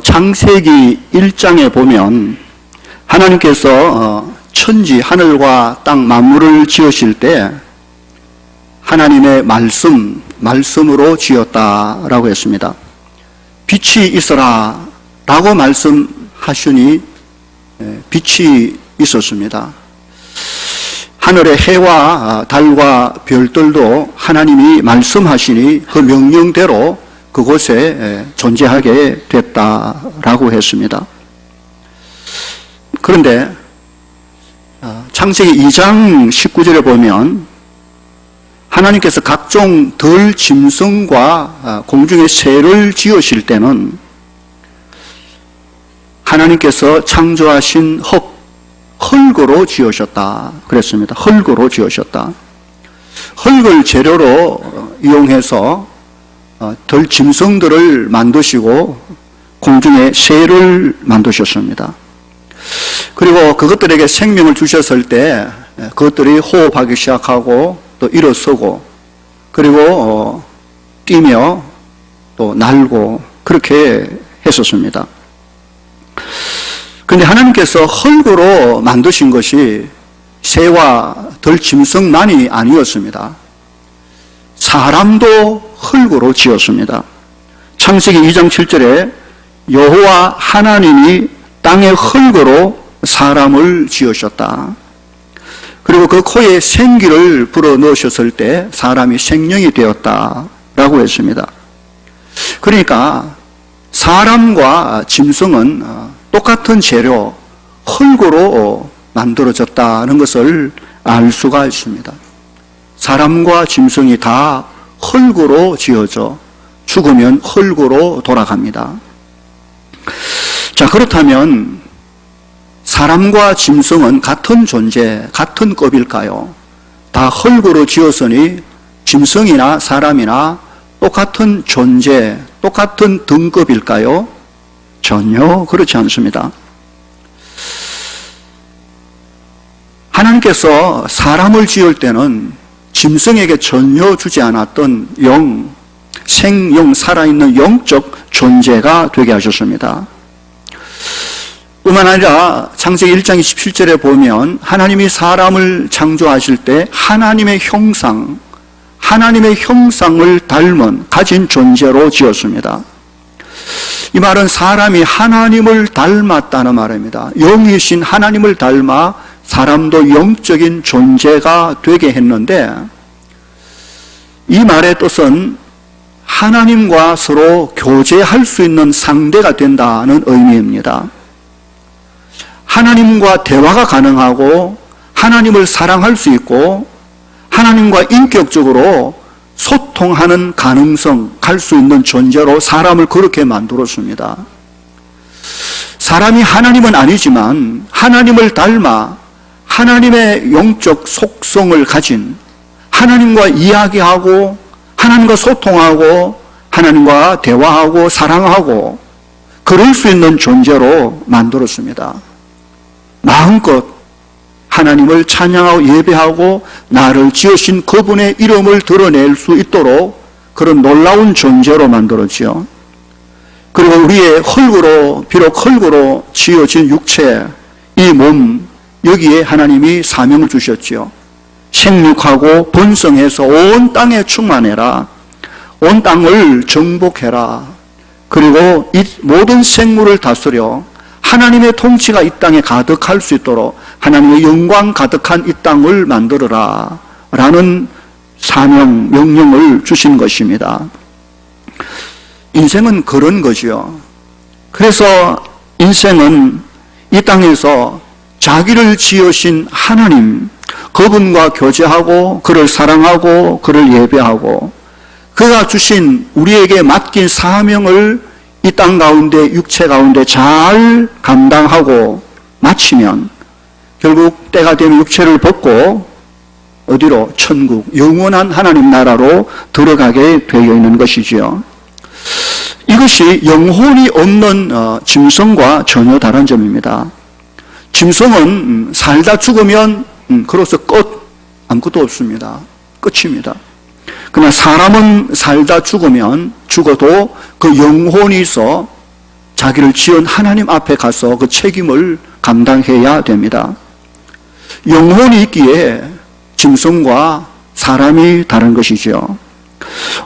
창세기 1장에 보면 하나님께서 천지 하늘과 땅 만물을 지으실 때 하나님의 말씀으로 지었다라고 했습니다. 빛이 있어라 라고 말씀하시니 빛이 있었습니다. 하늘의 해와 달과 별들도 하나님이 말씀하시니 그 명령대로 그곳에 존재하게 됐다라고 했습니다. 그런데 창세기 2장 19절에 보면 하나님께서 각종 들 짐승과 공중의 새를 지으실 때는 하나님께서 창조하신 흙으로 지으셨다 그랬습니다. 흙으로 지으셨다. 흙을 재료로 이용해서 들 짐승들을 만드시고 공중의 새를 만드셨습니다. 그리고 그것들에게 생명을 주셨을 때 그것들이 호흡하기 시작하고 또 일어서고 그리고 뛰며 또 날고 그렇게 했었습니다. 그런데 하나님께서 흙으로 만드신 것이 새와 들 짐승만이 아니었습니다. 사람도 흙으로 지었습니다. 창세기 2장 7절에 여호와 하나님이 땅의 흙으로 사람을 지으셨다. 그리고 그 코에 생기를 불어넣으셨을 때 사람이 생명이 되었다라고 했습니다. 그러니까 사람과 짐승은 똑같은 재료, 흙으로 만들어졌다는 것을 알 수가 있습니다. 사람과 짐승이 다 흙으로 지어져 죽으면 흙으로 돌아갑니다. 자, 그렇다면 사람과 짐승은 같은 존재, 같은 급일까요? 다 흙으로 지었으니 짐승이나 사람이나 똑같은 존재, 똑같은 등급일까요? 전혀 그렇지 않습니다. 하나님께서 사람을 지을 때는 짐승에게 전혀 주지 않았던 생영, 살아있는 영적 존재가 되게 하셨습니다. 뿐만 아니라 창세기 1장 27절에 보면 하나님이 사람을 창조하실 때 하나님의 형상을 가진 존재로 지었습니다. 이 말은 사람이 하나님을 닮았다는 말입니다. 영이신 하나님을 닮아 사람도 영적인 존재가 되게 했는데 이 말의 뜻은 하나님과 서로 교제할 수 있는 상대가 된다는 의미입니다. 하나님과 대화가 가능하고 하나님을 사랑할 수 있고 하나님과 인격적으로 소통하는 가능성, 갈 수 있는 존재로 사람을 그렇게 만들었습니다. 사람이 하나님은 아니지만 하나님을 닮아 하나님의 영적 속성을 가진 하나님과 이야기하고 하나님과 소통하고 하나님과 대화하고 사랑하고 그럴 수 있는 존재로 만들었습니다. 마음껏 하나님을 찬양하고 예배하고 나를 지으신 그분의 이름을 드러낼 수 있도록 그런 놀라운 존재로 만들었지요. 그리고 우리의 비록 흙으로 지어진 육체, 이 몸, 여기에 하나님이 사명을 주셨지요. 생육하고 번성해서 온 땅에 충만해라. 온 땅을 정복해라. 그리고 이 모든 생물을 다스려 하나님의 통치가 이 땅에 가득할 수 있도록 하나님의 영광 가득한 이 땅을 만들어라 라는 사명, 명령을 주신 것입니다. 인생은 그런 거지요. 그래서 인생은 이 땅에서 자기를 지으신 하나님, 그분과 교제하고 그를 사랑하고 그를 예배하고 그가 주신 우리에게 맡긴 사명을 이 땅 가운데 육체 가운데 잘 감당하고 마치면 결국 때가 되면 육체를 벗고 어디로? 천국, 영원한 하나님 나라로 들어가게 되어 있는 것이지요. 이것이 영혼이 없는 짐승과 전혀 다른 점입니다. 짐승은 살다 죽으면 그로서 아무것도 없습니다. 끝입니다. 그러나 사람은 살다 죽어도 그 영혼이 있어 자기를 지은 하나님 앞에 가서 그 책임을 감당해야 됩니다. 영혼이 있기에 짐승과 사람이 다른 것이죠.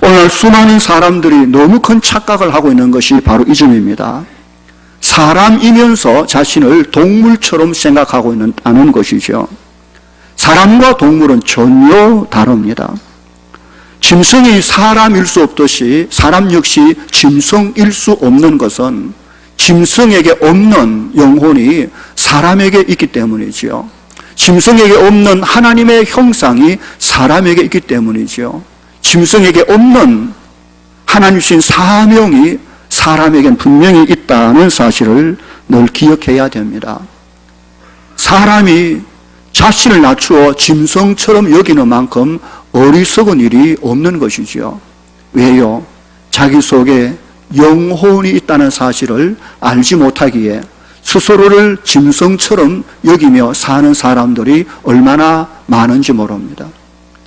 오늘 수많은 사람들이 너무 큰 착각을 하고 있는 것이 바로 이 점입니다. 사람이면서 자신을 동물처럼 생각하고 있는 것이죠. 사람과 동물은 전혀 다릅니다. 짐승이 사람일 수 없듯이 사람 역시 짐승일 수 없는 것은 짐승에게 없는 영혼이 사람에게 있기 때문이지요. 짐승에게 없는 하나님의 형상이 사람에게 있기 때문이지요. 짐승에게 없는 하나님이신 사명이 사람에겐 분명히 있다는 사실을 늘 기억해야 됩니다. 사람이 자신을 낮추어 짐승처럼 여기는 만큼 어리석은 일이 없는 것이지요. 왜요? 자기 속에 영혼이 있다는 사실을 알지 못하기에 스스로를 짐승처럼 여기며 사는 사람들이 얼마나 많은지 모릅니다.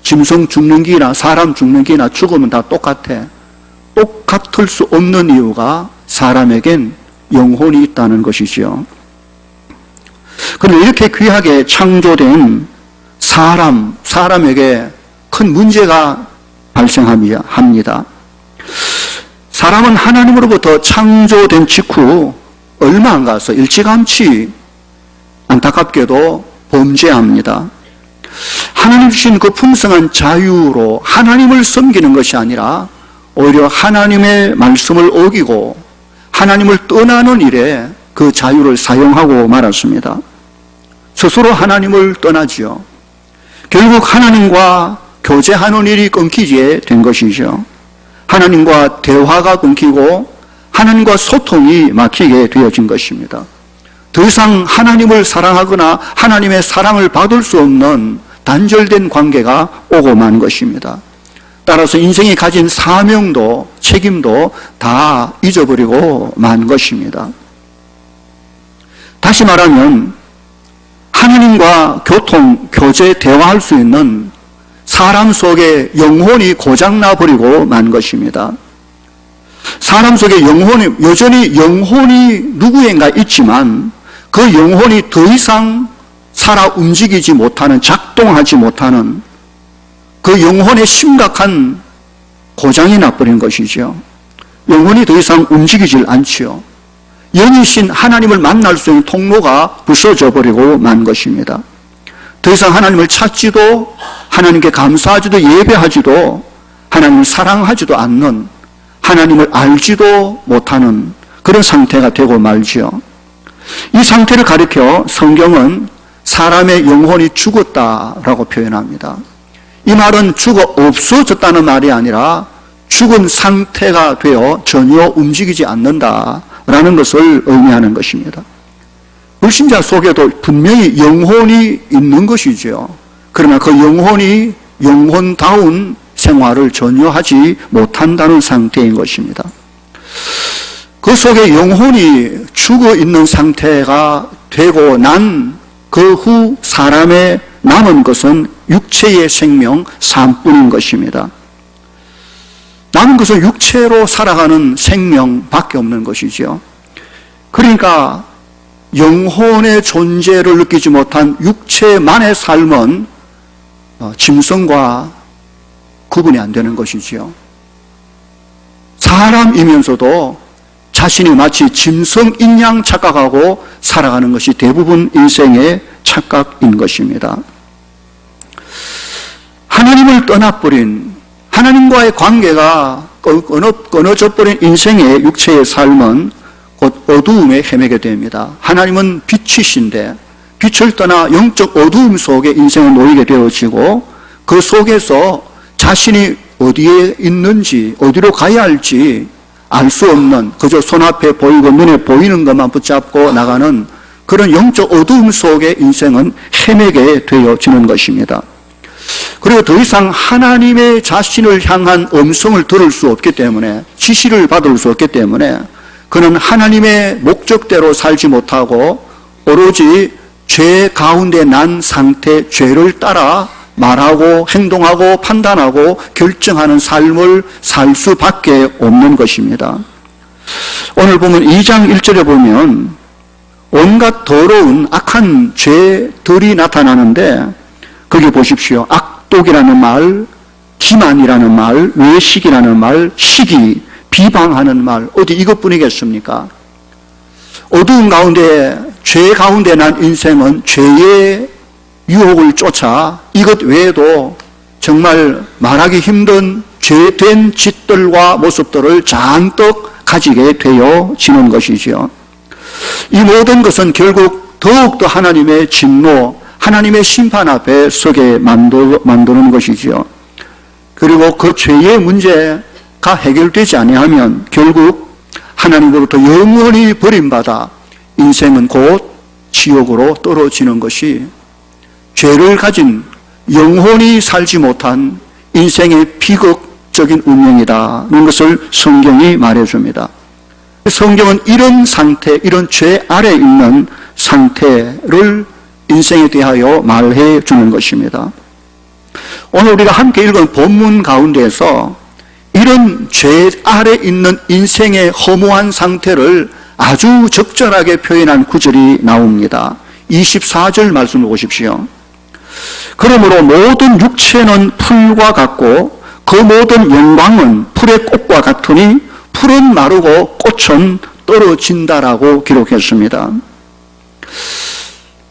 짐승 죽는 기나 사람 죽는 기나 죽으면 다 똑같아. 똑같을 수 없는 이유가 사람에겐 영혼이 있다는 것이지요. 그런데 이렇게 귀하게 창조된 사람에게 큰 문제가 발생합니다. 사람은 하나님으로부터 창조된 직후 얼마 안 가서 일찌감치 안타깝게도 범죄합니다. 하나님 주신 그 풍성한 자유로 하나님을 섬기는 것이 아니라 오히려 하나님의 말씀을 어기고 하나님을 떠나는 일에 그 자유를 사용하고 말았습니다. 스스로 하나님을 떠나지요. 결국 하나님과 교제하는 일이 끊기게 된 것이죠. 하나님과 대화가 끊기고 하나님과 소통이 막히게 되어진 것입니다. 더 이상 하나님을 사랑하거나 하나님의 사랑을 받을 수 없는 단절된 관계가 오고 만 것입니다. 따라서 인생이 가진 사명도 책임도 다 잊어버리고 만 것입니다. 다시 말하면 하나님과 교통, 교제, 대화할 수 있는 사람 속에 영혼이 고장나 버리고 만 것입니다. 사람 속에 여전히 영혼이 누구인가 있지만 그 영혼이 더 이상 살아 움직이지 못하는, 작동하지 못하는 그 영혼의 심각한 고장이 나버린 것이죠. 영혼이 더 이상 움직이질 않지요. 영이신 하나님을 만날 수 있는 통로가 부서져 버리고 만 것입니다. 더 이상 하나님을 찾지도 하나님께 감사하지도 예배하지도 하나님을 사랑하지도 않는, 하나님을 알지도 못하는 그런 상태가 되고 말지요. 이 상태를 가리켜 성경은 사람의 영혼이 죽었다라고 표현합니다. 이 말은 죽어 없어졌다는 말이 아니라 죽은 상태가 되어 전혀 움직이지 않는다라는 것을 의미하는 것입니다. 불신자 속에도 분명히 영혼이 있는 것이죠. 그러나 그 영혼이 영혼다운 생활을 전혀 하지 못한다는 상태인 것입니다. 그 속에 영혼이 죽어 있는 상태가 되고 난 그 후 사람의 남은 것은 육체의 생명, 삶뿐인 것입니다. 남은 것은 육체로 살아가는 생명밖에 없는 것이죠. 그러니까 영혼의 존재를 느끼지 못한 육체만의 삶은 짐승과 구분이 안 되는 것이지요. 사람이면서도 자신이 마치 짐승인 양 착각하고 살아가는 것이 대부분 인생의 착각인 것입니다. 하나님을 떠나버린, 하나님과의 관계가 끊어져 버린 인생의 육체의 삶은 곧 어두움에 헤매게 됩니다. 하나님은 빛이신데 빛을 떠나 영적 어두움 속에 인생을 놓이게 되어지고 그 속에서 자신이 어디에 있는지, 어디로 가야 할지 알 수 없는, 그저 손앞에 보이고 눈에 보이는 것만 붙잡고 나가는 그런 영적 어두움 속에 인생은 헤매게 되어지는 것입니다. 그리고 더 이상 하나님의 자신을 향한 음성을 들을 수 없기 때문에, 지시를 받을 수 없기 때문에 그는 하나님의 목적대로 살지 못하고 오로지 죄 가운데 난 상태, 죄를 따라 말하고 행동하고 판단하고 결정하는 삶을 살 수밖에 없는 것입니다. 오늘 보면 2장 1절에 보면 온갖 더러운 악한 죄들이 나타나는데 거기 보십시오. 악독이라는 말, 기만이라는 말, 외식이라는 말, 시기, 비방하는 말, 어디 이것뿐이겠습니까? 어두운 가운데, 죄 가운데 난 인생은 죄의 유혹을 쫓아 이것 외에도 정말 말하기 힘든 죄된 짓들과 모습들을 잔뜩 가지게 되어지는 것이지요. 이 모든 것은 결국 더욱더 하나님의 진노, 하나님의 심판 앞에 서게 만드는 것이지요. 그리고 그 죄의 문제가 해결되지 아니하면 결국 하나님으로부터 영원히 버림받아 인생은 곧 지옥으로 떨어지는 것이 죄를 가진 영혼이 살지 못한 인생의 비극적인 운명이다는 것을 성경이 말해줍니다. 성경은 이런 상태, 이런 죄 아래에 있는 상태를 인생에 대하여 말해 주는 것입니다. 오늘 우리가 함께 읽은 본문 가운데서 이런 죄 아래 있는 인생의 허무한 상태를 아주 적절하게 표현한 구절이 나옵니다. 24절 말씀을 보십시오. 그러므로 모든 육체는 풀과 같고 그 모든 영광은 풀의 꽃과 같으니 풀은 마르고 꽃은 떨어진다라고 기록했습니다.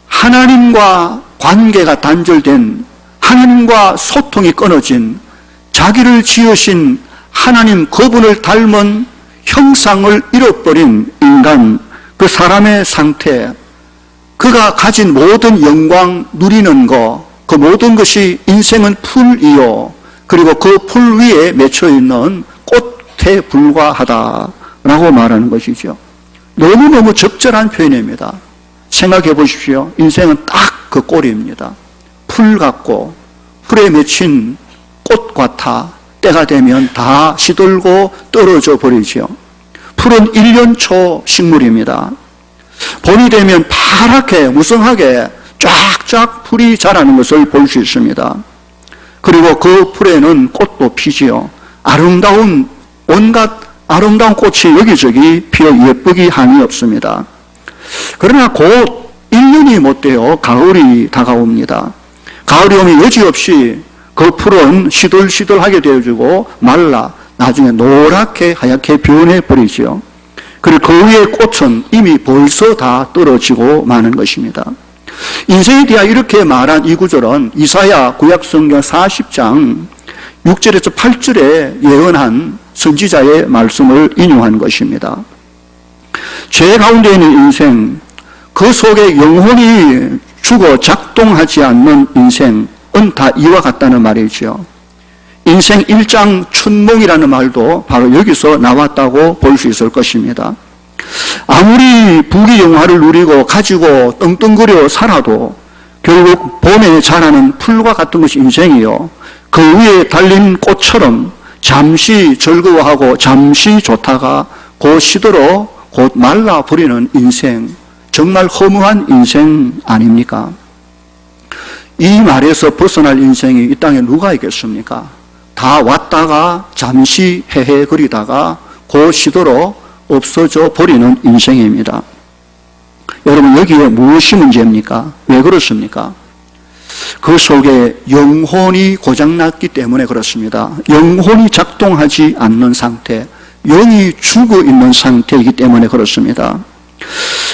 하나님과 관계가 단절된, 하나님과 소통이 끊어진, 자기를 지으신 하나님 그분을 닮은 형상을 잃어버린 인간, 그 사람의 상태, 그가 가진 모든 영광 누리는 것, 그 모든 것이 인생은 풀이요, 그리고 그 풀 위에 맺혀있는 꽃에 불과하다라고 말하는 것이죠. 너무너무 적절한 표현입니다. 생각해 보십시오. 인생은 딱 그 꼴입니다. 풀 같고 풀에 맺힌 꽃 같아 때가 되면 다 시들고 떨어져 버리죠. 풀은 1년 초 식물입니다. 봄이 되면 파랗게 무성하게 쫙쫙 풀이 자라는 것을 볼 수 있습니다. 그리고 그 풀에는 꽃도 피지요. 아름다운, 온갖 아름다운 꽃이 여기저기 피어 예쁘기 한이 없습니다. 그러나 곧 1년이 못 돼요. 가을이 다가옵니다. 가을이 오면 여지없이 그 풀은 시들시들하게 되어지고 말라 나중에 노랗게 하얗게 변해버리죠. 그리고 그 위에 꽃은 이미 벌써 다 떨어지고 마는 것입니다. 인생에 대해 이렇게 말한 이 구절은 이사야 구약성경 40장 6절에서 8절에 예언한 선지자의 말씀을 인용한 것입니다. 죄 가운데 있는 인생, 그 속에 영혼이 죽어 작동하지 않는 인생은 다 이와 같다는 말이죠. 인생 1장 춘몽이라는 말도 바로 여기서 나왔다고 볼 수 있을 것입니다. 아무리 부귀영화를 누리고 가지고 떵떵거려 살아도 결국 봄에 자라는 풀과 같은 것이 인생이요, 그 위에 달린 꽃처럼 잠시 즐거워하고 잠시 좋다가 곧 시들어 곧 말라버리는 인생, 정말 허무한 인생 아닙니까? 이 말에서 벗어날 인생이 이 땅에 누가 있겠습니까? 다 왔다가 잠시 헤헤거리다가 곧 시들어 없어져 버리는 인생입니다. 여러분, 여기에 무엇이 문제입니까? 왜 그렇습니까? 그 속에 영혼이 고장났기 때문에 그렇습니다. 영혼이 작동하지 않는 상태, 영이 죽어 있는 상태이기 때문에 그렇습니다.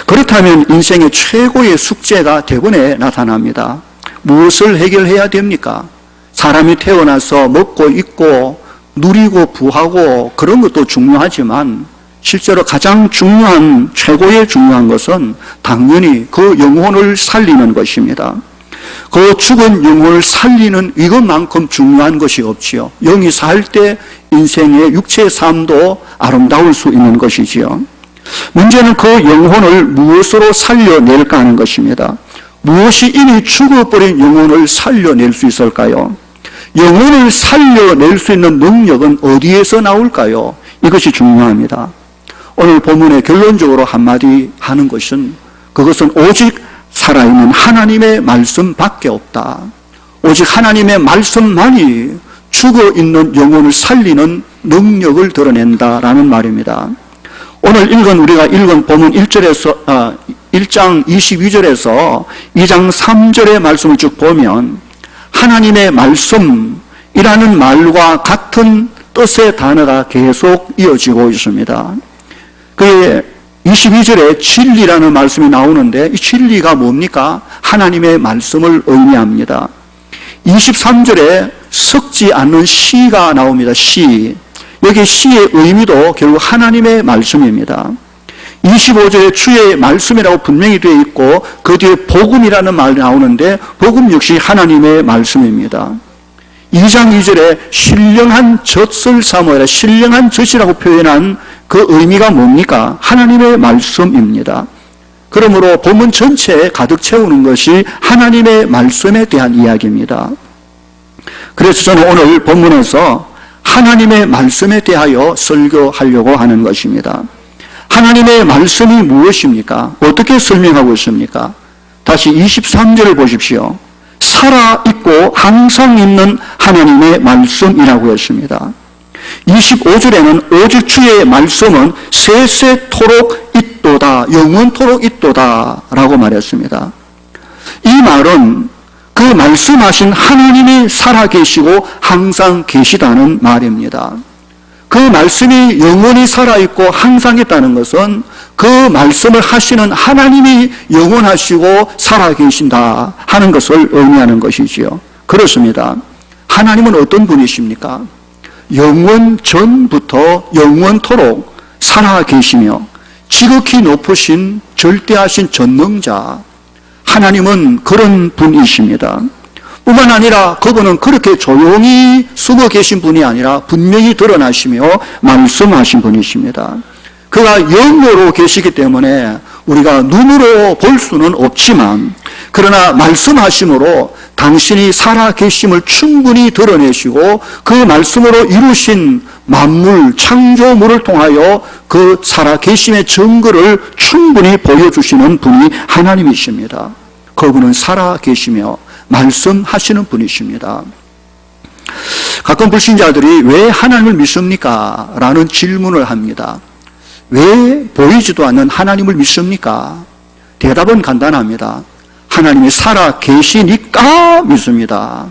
그렇다면 인생의 최고의 숙제가 대번에 나타납니다. 무엇을 해결해야 됩니까? 사람이 태어나서 먹고 입고 누리고 부하고 그런 것도 중요하지만 실제로 가장 중요한, 최고의 중요한 것은 당연히 그 영혼을 살리는 것입니다. 그 죽은 영혼을 살리는 이것만큼 중요한 것이 없지요. 영이 살 때 인생의 육체의 삶도 아름다울 수 있는 것이지요. 문제는 그 영혼을 무엇으로 살려낼까 하는 것입니다. 무엇이 이미 죽어버린 영혼을 살려낼 수 있을까요? 영혼을 살려낼 수 있는 능력은 어디에서 나올까요? 이것이 중요합니다. 오늘 본문의 결론적으로 한마디 하는 것은, 그것은 오직 살아있는 하나님의 말씀밖에 없다. 오직 하나님의 말씀만이 죽어있는 영혼을 살리는 능력을 드러낸다라는 말입니다. 우리가 읽은 본문 1장 22절에서 2장 3절의 말씀을 쭉 보면 하나님의 말씀이라는 말과 같은 뜻의 단어가 계속 이어지고 있습니다. 그의 22절에 진리라는 말씀이 나오는데 이 진리가 뭡니까? 하나님의 말씀을 의미합니다. 23절에 썩지 않는 시가 나옵니다. 시. 여기 시의 의미도 결국 하나님의 말씀입니다. 25절에 주의 말씀이라고 분명히 되어 있고 그 뒤에 복음이라는 말이 나오는데 복음 역시 하나님의 말씀입니다. 2장 2절에 신령한 젖을 사모해라. 신령한 젖이라고 표현한 그 의미가 뭡니까? 하나님의 말씀입니다. 그러므로 본문 전체에 가득 채우는 것이 하나님의 말씀에 대한 이야기입니다. 그래서 저는 오늘 본문에서 하나님의 말씀에 대하여 설교하려고 하는 것입니다. 하나님의 말씀이 무엇입니까? 어떻게 설명하고 있습니까? 다시 23절을 보십시오. 살아있고 항상 있는 하나님의 말씀이라고 했습니다. 25절에는 오직 주의 말씀은 세세토록 있도다, 영원토록 있도다 라고 말했습니다. 이 말은 그 말씀하신 하나님이 살아계시고 항상 계시다는 말입니다. 그 말씀이 영원히 살아있고 항상 있다는 것은 그 말씀을 하시는 하나님이 영원하시고 살아계신다 하는 것을 의미하는 것이지요. 그렇습니다. 하나님은 어떤 분이십니까? 영원 전부터 영원토록 살아계시며 지극히 높으신 절대하신 전능자 하나님은 그런 분이십니다. 뿐만 아니라 그분은 그렇게 조용히 숨어 계신 분이 아니라 분명히 드러나시며 말씀하신 분이십니다. 그가 영으로 계시기 때문에 우리가 눈으로 볼 수는 없지만 그러나 말씀하심으로 당신이 살아계심을 충분히 드러내시고 그 말씀으로 이루신 만물, 창조물을 통하여 그 살아계심의 증거를 충분히 보여주시는 분이 하나님이십니다. 그분은 살아계시며 말씀하시는 분이십니다. 가끔 불신자들이 왜 하나님을 믿습니까? 라는 질문을 합니다. 왜 보이지도 않는 하나님을 믿습니까? 대답은 간단합니다. 하나님이 살아계시니까 믿습니다.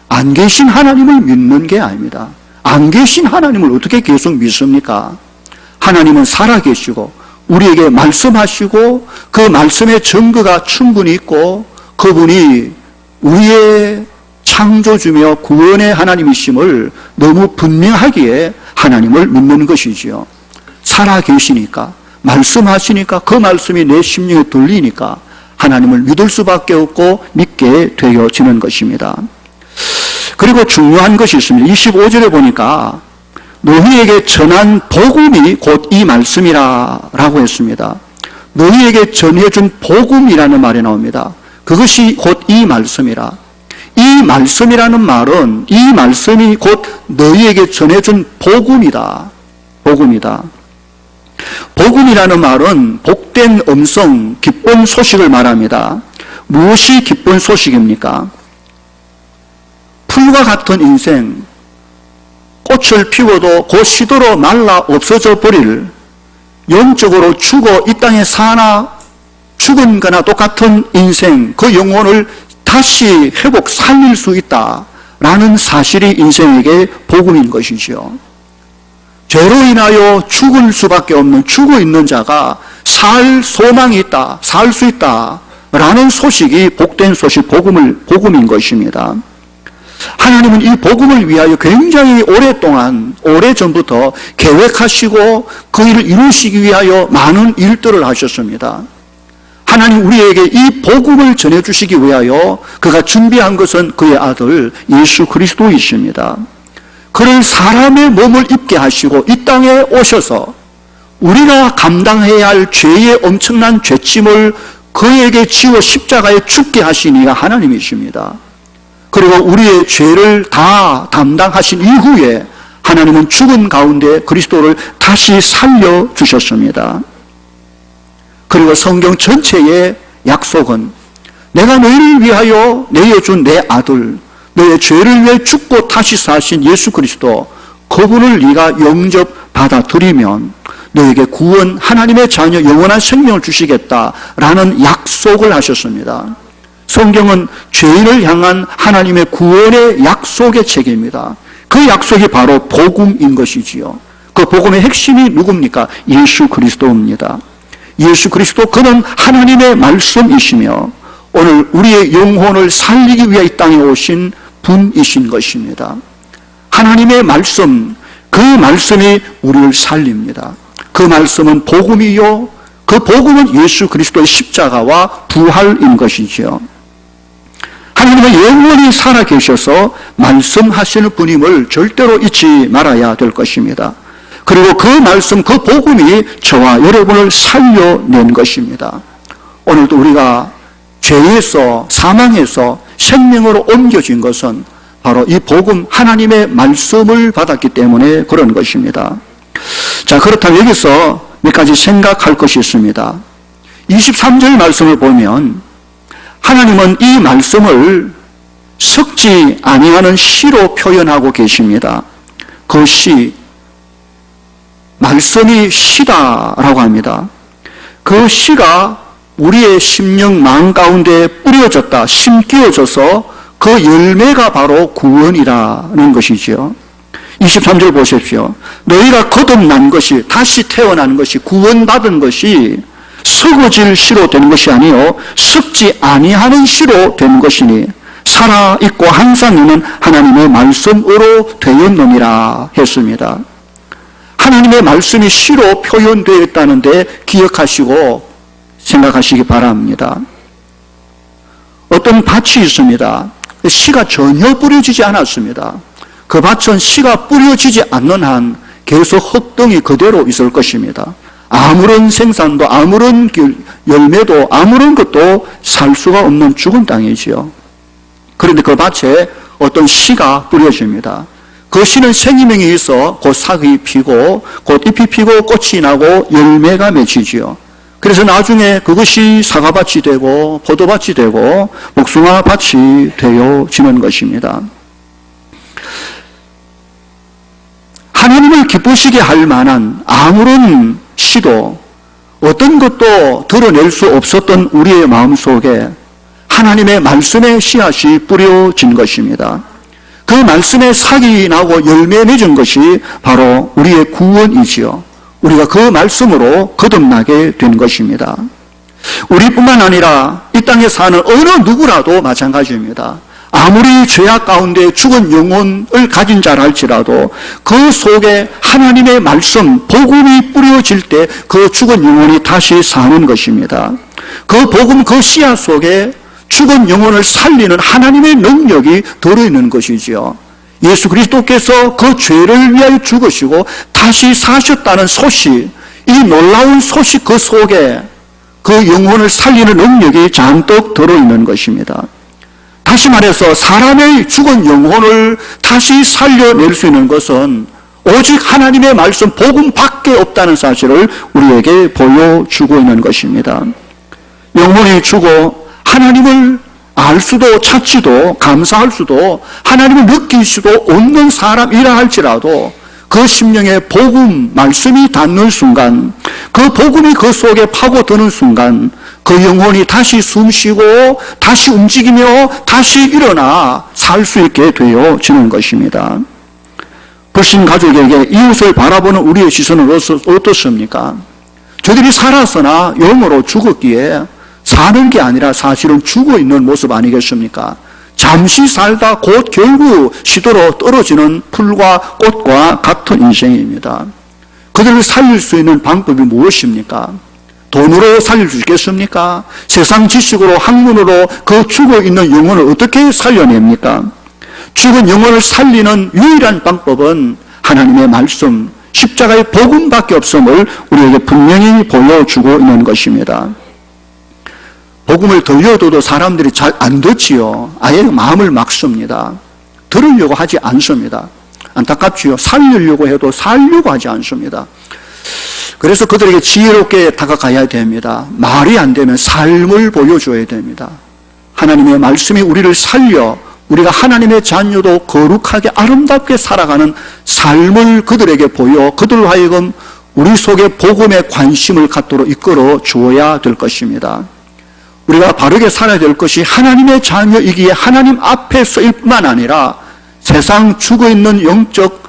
안 계신 하나님을 믿는 게 아닙니다. 안 계신 하나님을 어떻게 계속 믿습니까? 하나님은 살아계시고 우리에게 말씀하시고 그 말씀의 증거가 충분히 있고 그분이 우리의 창조주며 구원의 하나님이심을 너무 분명하기에 하나님을 믿는 것이지요. 살아계시니까 말씀하시니까 그 말씀이 내 심령에 들리니까 하나님을 믿을 수밖에 없고 믿게 되어지는 것입니다. 그리고 중요한 것이 있습니다. 25절에 보니까 너희에게 전한 복음이 곧 이 말씀이라 라고 했습니다. 너희에게 전해준 복음이라는 말이 나옵니다. 그것이 곧 이 말씀이라. 이 말씀이라는 말은 이 말씀이 곧 너희에게 전해준 복음이다. 복음이다. 복음이라는 말은 복된 음성, 기쁜 소식을 말합니다. 무엇이 기쁜 소식입니까? 풀과 같은 인생, 꽃을 피워도 곧 시들어 말라 없어져 버릴 영적으로 죽어 이 땅에 사나 죽은 거나 똑같은 인생, 그 영혼을 다시 회복 살릴 수 있다라는 사실이 인생에게 복음인 것이죠. 죄로 인하여 죽을 수밖에 없는 죽어 있는 자가 살 소망이 있다, 살 수 있다라는 소식이 복된 소식, 복음인 것입니다. 하나님은 이 복음을 위하여 굉장히 오래전부터 계획하시고 그 일을 이루시기 위하여 많은 일들을 하셨습니다. 하나님 우리에게 이 복음을 전해주시기 위하여 그가 준비한 것은 그의 아들 예수 그리스도이십니다. 그를 사람의 몸을 입게 하시고 이 땅에 오셔서 우리가 감당해야 할 죄의 엄청난 죄짐을 그에게 지워 십자가에 죽게 하신 이가 하나님이십니다. 그리고 우리의 죄를 다 담당하신 이후에 하나님은 죽은 가운데 그리스도를 다시 살려주셨습니다. 그리고 성경 전체의 약속은 내가 너희를 위하여 내어준 내 아들, 너의 죄를 위해 죽고 다시 사신 예수 그리스도, 그분을 네가 영접 받아들이면 너에게 구원, 하나님의 자녀, 영원한 생명을 주시겠다라는 약속을 하셨습니다. 성경은 죄인을 향한 하나님의 구원의 약속의 책입니다. 그 약속이 바로 복음인 것이지요. 그 복음의 핵심이 누굽니까? 예수 그리스도입니다. 예수 그리스도, 그는 하나님의 말씀이시며 오늘 우리의 영혼을 살리기 위해 이 땅에 오신 분이신 것입니다. 하나님의 말씀, 그 말씀이 우리를 살립니다. 그 말씀은 복음이요, 그 복음은 예수 그리스도의 십자가와 부활인 것이지요. 하나님은 영원히 살아계셔서 말씀하시는 분임을 절대로 잊지 말아야 될 것입니다. 그리고 그 말씀, 그 복음이 저와 여러분을 살려낸 것입니다. 오늘도 우리가 죄에서, 사망에서 생명으로 옮겨진 것은 바로 이 복음, 하나님의 말씀을 받았기 때문에 그런 것입니다. 자, 그렇다면 여기서 몇 가지 생각할 것이 있습니다. 23절 말씀을 보면 하나님은 이 말씀을 섞지 아니하는 시로 표현하고 계십니다. 그 시, 말씀이 시다라고 합니다. 그 시가 우리의 심령 마음 가운데 뿌려졌다, 심기어져서 그 열매가 바로 구원이라는 것이죠. 23절 보십시오. 너희가 거듭난 것이, 다시 태어난 것이, 구원받은 것이 썩어질 시로 되는 것이 아니요 썩지 아니하는 시로 되는 것이니 살아있고 항상 있는 하나님의 말씀으로 되었느니라 했습니다. 하나님의 말씀이 시로 표현되어 있다는데 기억하시고 생각하시기 바랍니다. 어떤 밭이 있습니다. 씨가 전혀 뿌려지지 않았습니다. 그 밭은 씨가 뿌려지지 않는 한 계속 흙덩이 그대로 있을 것입니다. 아무런 생산도, 아무런 열매도, 아무런 것도 살 수가 없는 죽은 땅이지요. 그런데 그 밭에 어떤 씨가 뿌려집니다. 그 씨는 생명이 있어 곧 싹이 피고 곧 잎이 피고 꽃이 나고 열매가 맺히지요. 그래서 나중에 그것이 사과밭이 되고 포도밭이 되고 복숭아밭이 되어지는 것입니다. 하나님을 기쁘시게 할 만한 아무런 시도, 어떤 것도 드러낼 수 없었던 우리의 마음속에 하나님의 말씀의 씨앗이 뿌려진 것입니다. 그 말씀의 싹이 나고 열매 맺은 것이 바로 우리의 구원이지요. 우리가 그 말씀으로 거듭나게 된 것입니다. 우리뿐만 아니라 이 땅에 사는 어느 누구라도 마찬가지입니다. 아무리 죄악 가운데 죽은 영혼을 가진 자라 할지라도 그 속에 하나님의 말씀, 복음이 뿌려질 때 그 죽은 영혼이 다시 사는 것입니다. 그 복음, 그 씨앗 속에 죽은 영혼을 살리는 하나님의 능력이 들어있는 것이지요. 예수 그리스도께서 그 죄를 위하여 죽으시고 다시 사셨다는 소식, 이 놀라운 소식 그 속에 그 영혼을 살리는 능력이 잔뜩 들어있는 것입니다. 다시 말해서 사람의 죽은 영혼을 다시 살려낼 수 있는 것은 오직 하나님의 말씀, 복음밖에 없다는 사실을 우리에게 보여주고 있는 것입니다. 영혼이 죽어 하나님을 알 수도 찾지도 감사할 수도 하나님을 느낄 수도 없는 사람이라 할지라도 그 심령에 복음, 말씀이 닿는 순간, 그 복음이 그 속에 파고드는 순간 그 영혼이 다시 숨쉬고 다시 움직이며 다시 일어나 살 수 있게 되어지는 것입니다. 불신 가족에게 이웃을 바라보는 우리의 시선은 어떻습니까? 저들이 살았으나 영으로 죽었기에 사는 게 아니라 사실은 죽어있는 모습 아니겠습니까? 잠시 살다 곧 결국 시도로 떨어지는 풀과 꽃과 같은 인생입니다. 그들을 살릴 수 있는 방법이 무엇입니까? 돈으로 살릴 수 있겠습니까? 세상 지식으로 학문으로 그 죽어있는 영혼을 어떻게 살려냅니까? 죽은 영혼을 살리는 유일한 방법은 하나님의 말씀, 십자가의 복음밖에 없음을 우리에게 분명히 보여주고 있는 것입니다. 복음을 들려줘도 사람들이 잘 안 듣지요. 아예 마음을 막습니다. 들으려고 하지 않습니다. 안타깝지요. 살리려고 해도 살려고 하지 않습니다. 그래서 그들에게 지혜롭게 다가가야 됩니다. 말이 안 되면 삶을 보여줘야 됩니다. 하나님의 말씀이 우리를 살려 우리가 하나님의 자녀도 거룩하게 아름답게 살아가는 삶을 그들에게 보여 그들로 하여금 우리 속에 복음에 관심을 갖도록 이끌어 주어야 될 것입니다. 우리가 바르게 살아야 될 것이 하나님의 자녀이기에 하나님 앞에서일 뿐만 아니라 세상 죽어있는 영적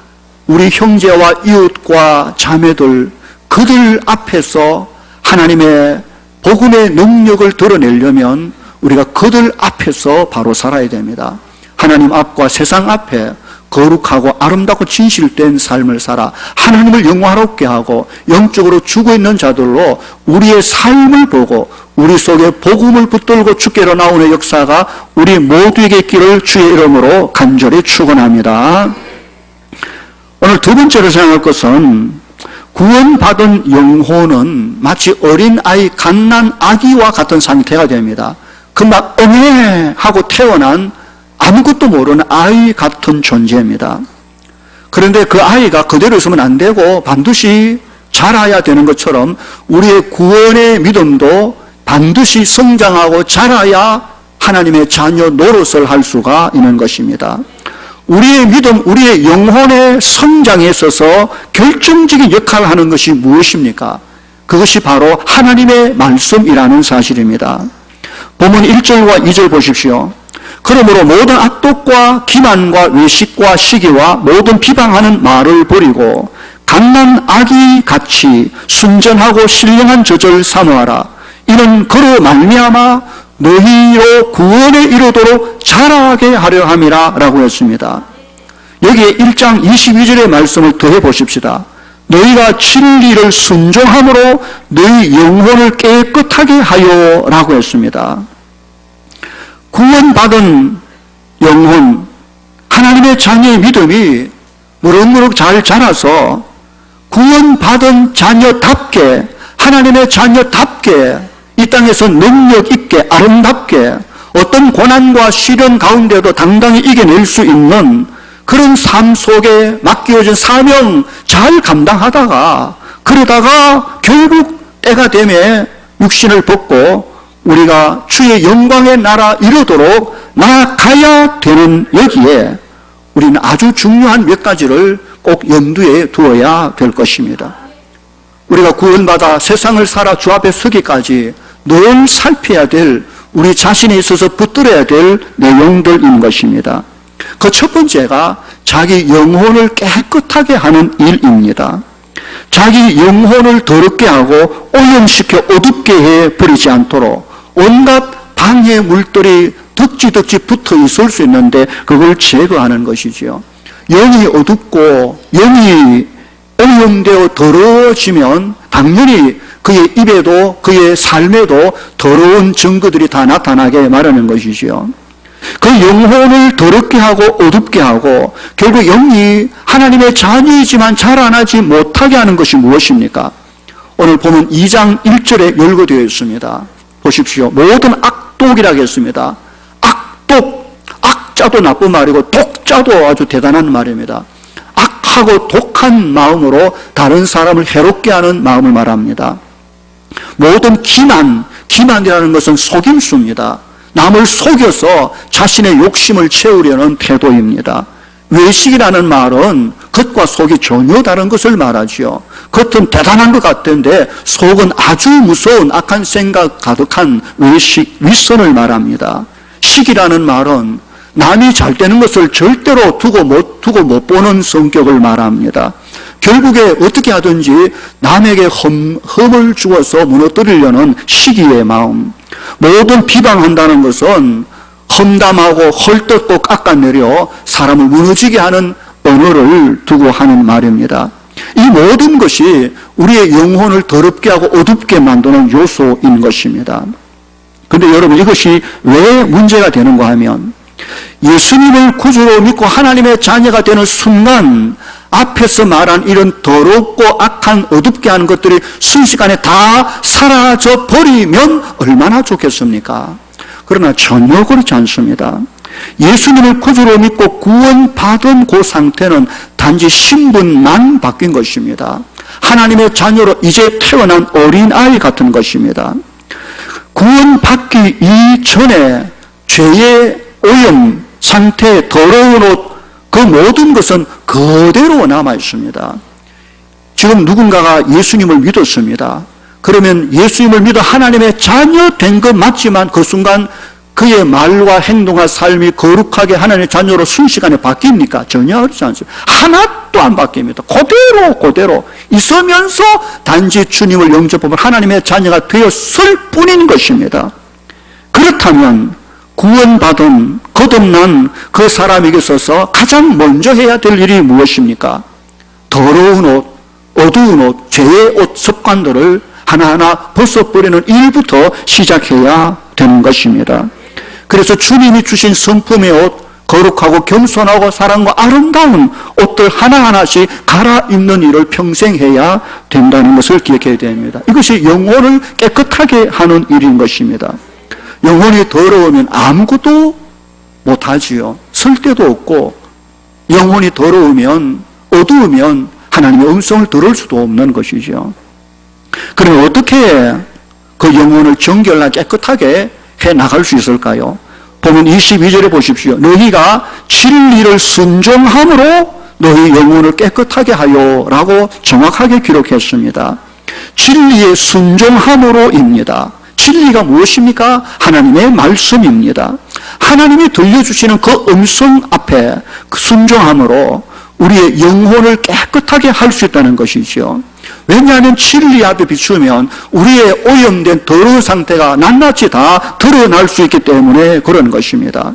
우리 형제와 이웃과 자매들, 그들 앞에서 하나님의 복음의 능력을 드러내려면 우리가 그들 앞에서 바로 살아야 됩니다. 하나님 앞과 세상 앞에 거룩하고 아름답고 진실된 삶을 살아 하나님을 영화롭게 하고 영적으로 죽어있는 자들로 우리의 삶을 보고 우리 속에 복음을 붙들고 주께로 나오는 역사가 우리 모두에게 있기를 주의 이름으로 간절히 축원합니다. 오늘 두 번째로 생각할 것은 구원받은 영혼은 마치 어린아이 갓난 아기와 같은 상태가 됩니다. 금방 하고 태어난 아무것도 모르는 아이 같은 존재입니다. 그런데 그 아이가 그대로 있으면 안 되고 반드시 자라야 되는 것처럼 우리의 구원의 믿음도 반드시 성장하고 자라야 하나님의 자녀 노릇을 할 수가 있는 것입니다. 우리의 믿음, 우리의 영혼의 성장에 있어서 결정적인 역할을 하는 것이 무엇입니까? 그것이 바로 하나님의 말씀이라는 사실입니다. 본문 1절과 2절 보십시오. 그러므로 모든 악독과 기만과 외식과 시기와 모든 비방하는 말을 버리고 갓난 아기 같이 순전하고 신령한 젖을 사모하라. 이는 그로 말미암아 너희로 구원에 이르도록 자라게 하려 함이라 라고 했습니다. 여기에 1장 22절의 말씀을 더해 보십시다. 너희가 진리를 순종함으로 너희 영혼을 깨끗하게 하여 라고 했습니다. 구원받은 영혼, 하나님의 자녀의 믿음이 무럭무럭 잘 자라서 구원받은 자녀답게, 하나님의 자녀답게 이 땅에서 능력 있게 아름답게 어떤 고난과 시련 가운데도 당당히 이겨낼 수 있는 그런 삶 속에 맡겨진 사명 잘 감당하다가 그러다가 결국 때가 되면 육신을 벗고 우리가 주의 영광의 나라 이르도록 나아가야 되는 여기에 우리는 아주 중요한 몇 가지를 꼭 염두에 두어야 될 것입니다. 우리가 구원받아 세상을 살아 주 앞에 서기까지 늘 살펴야 될 우리 자신에 있어서 붙들어야 될 내용들인 것입니다. 그 첫 번째가 자기 영혼을 깨끗하게 하는 일입니다. 자기 영혼을 더럽게 하고 오염시켜 어둡게 해버리지 않도록 온갖 방해 물들이 덕지 붙어 있을 수 있는데 그걸 제거하는 것이지요. 영이 어둡고 영이 오염되어 더러워지면 당연히 그의 입에도 그의 삶에도 더러운 증거들이 다 나타나게 마련하는 것이지요. 그 영혼을 더럽게 하고 어둡게 하고 결국 영이 하나님의 자녀이지만 자라나지 못하게 하는 것이 무엇입니까? 오늘 보면 2장 1절에 열거되어 있습니다. 보십시오. 모든 악독이라고 했습니다. 악독, 악자도 나쁜 말이고 독자도 아주 대단한 말입니다. 악하고 독한 마음으로 다른 사람을 해롭게 하는 마음을 말합니다. 모든 기만이라는 것은 속임수입니다. 남을 속여서 자신의 욕심을 채우려는 태도입니다. 외식이라는 말은 겉과 속이 전혀 다른 것을 말하지요. 겉은 대단한 것 같은데 속은 아주 무서운 악한 생각 가득한 외식, 윗선을 말합니다. 식이라는 말은 남이 잘 되는 것을 절대로 두고 못 보는 성격을 말합니다. 결국에 어떻게 하든지 남에게 험을 주어서 무너뜨리려는 시기의 마음. 모든 비방한다는 것은 험담하고 헐뜯고 깎아내려 사람을 무너지게 하는 언어를 두고 하는 말입니다. 이 모든 것이 우리의 영혼을 더럽게 하고 어둡게 만드는 요소인 것입니다. 그런데 여러분, 이것이 왜 문제가 되는가 하면 예수님을 구주로 믿고 하나님의 자녀가 되는 순간 앞에서 말한 이런 더럽고 악한 어둡게 하는 것들이 순식간에 다 사라져 버리면 얼마나 좋겠습니까? 그러나 전혀 그렇지 않습니다. 예수님을 구주로 믿고 구원받은 그 상태는 단지 신분만 바뀐 것입니다. 하나님의 자녀로 이제 태어난 어린아이 같은 것입니다. 구원받기 이전에 죄의 오염 상태, 더러운 옷, 그 모든 것은 그대로 남아 있습니다. 지금 누군가가 예수님을 믿었습니다. 그러면 예수님을 믿어 하나님의 자녀 된 것 맞지만 그 순간 그의 말과 행동과 삶이 거룩하게 하나님의 자녀로 순식간에 바뀝니까? 전혀 그렇지 않습니다. 하나도 안 바뀝니다. 그대로 있으면서 단지 주님을 영접하면 하나님의 자녀가 되었을 뿐인 것입니다. 그렇다면 구원받은 거듭난 그 사람에게 있어서 가장 먼저 해야 될 일이 무엇입니까? 더러운 옷, 어두운 옷, 죄의 옷 습관들을 하나하나 벗어버리는 일부터 시작해야 되는 것입니다. 그래서 주님이 주신 성품의 옷, 거룩하고 겸손하고 사랑과 아름다운 옷들 하나하나씩 갈아입는 일을 평생 해야 된다는 것을 기억해야 됩니다. 이것이 영혼을 깨끗하게 하는 일인 것입니다. 영혼이 더러우면 아무것도 못하지요. 쓸 데도 없고, 영혼이 더러우면, 어두우면 하나님의 음성을 들을 수도 없는 것이죠. 그러면 어떻게 그 영혼을 정결하게 깨끗하게 해 나갈 수 있을까요? 보면 22절에 보십시오. 너희가 진리를 순종함으로 너희 영혼을 깨끗하게 하여 라고 정확하게 기록했습니다. 진리의 순종함으로입니다. 진리가 무엇입니까? 하나님의 말씀입니다. 하나님이 들려주시는 그 음성 앞에 순종함으로 우리의 영혼을 깨끗하게 할 수 있다는 것이죠. 왜냐하면 진리 앞에 비추면 우리의 오염된 더러운 상태가 낱낱이 다 드러날 수 있기 때문에 그런 것입니다.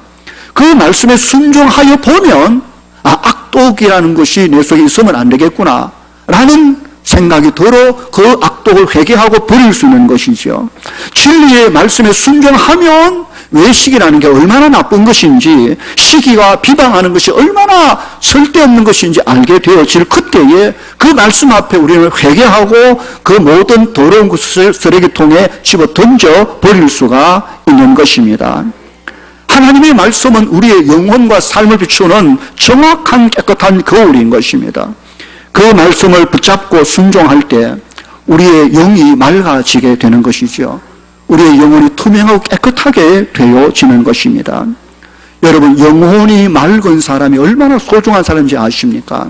그 말씀에 순종하여 보면 악독이라는 것이 내 속에 있으면 안 되겠구나 라는 생각이 들어 그 악독을 회개하고 버릴 수 있는 것이죠. 진리의 말씀에 순종하면 외식이라는 게 얼마나 나쁜 것인지, 시기와 비방하는 것이 얼마나 쓸데없는 것인지 알게 되어질 그때에 그 말씀 앞에 우리는 회개하고 그 모든 더러운 것을 쓰레기통에 집어 던져 버릴 수가 있는 것입니다. 하나님의 말씀은 우리의 영혼과 삶을 비추는 정확한 깨끗한 거울인 것입니다. 그 말씀을 붙잡고 순종할 때 우리의 영이 맑아지게 되는 것이죠. 우리의 영혼이 투명하고 깨끗하게 되어지는 것입니다. 여러분, 영혼이 맑은 사람이 얼마나 소중한 사람인지 아십니까?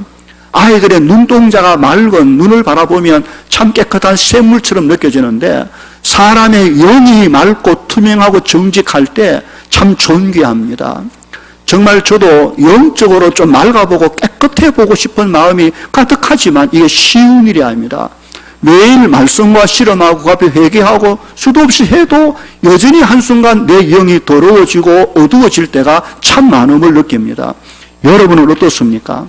아이들의 눈동자가 맑은 눈을 바라보면 참 깨끗한 샘물처럼 느껴지는데, 사람의 영이 맑고 투명하고 정직할 때 참 존귀합니다. 정말 저도 영적으로 좀 맑아보고 깨끗해 보고 싶은 마음이 가득하지만 이게 쉬운 일이 아닙니다. 매일 말씀과 실험하고 그 앞에 회개하고 수도 없이 해도 여전히 한순간 내 영이 더러워지고 어두워질 때가 참 많음을 느낍니다. 여러분은 어떻습니까?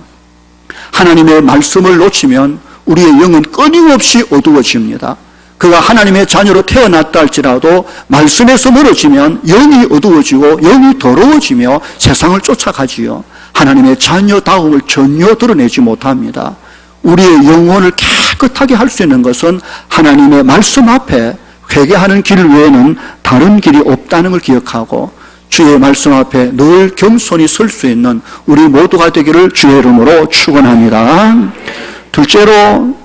하나님의 말씀을 놓치면 우리의 영은 끊임없이 어두워집니다. 그가 하나님의 자녀로 태어났다 할지라도 말씀에서 멀어지면 영이 어두워지고 영이 더러워지며 세상을 쫓아가지요. 하나님의 자녀다움을 전혀 드러내지 못합니다. 우리의 영혼을 깨끗하게 할 수 있는 것은 하나님의 말씀 앞에 회개하는 길 외에는 다른 길이 없다는 걸 기억하고 주의 말씀 앞에 늘 겸손히 설 수 있는 우리 모두가 되기를 주의 이름으로 축원합니다. 둘째로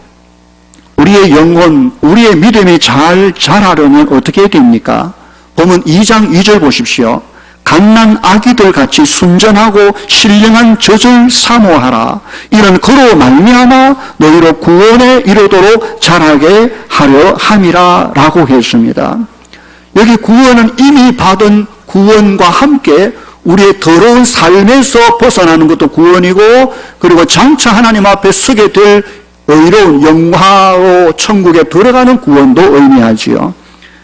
우리의 영혼, 우리의 믿음이 잘 자라려면 어떻게 해야 됩니까? 보면 2장 2절 보십시오. 갓난 아기들 같이 순전하고 신령한 젖을 사모하라. 이런 그로 말미암아 너희로 구원에 이르도록 자라게 하려 함이라 라고 했습니다. 여기 구원은 이미 받은 구원과 함께 우리의 더러운 삶에서 벗어나는 것도 구원이고, 그리고 장차 하나님 앞에 서게 될 의로운 영화로 천국에 들어가는 구원도 의미하지요.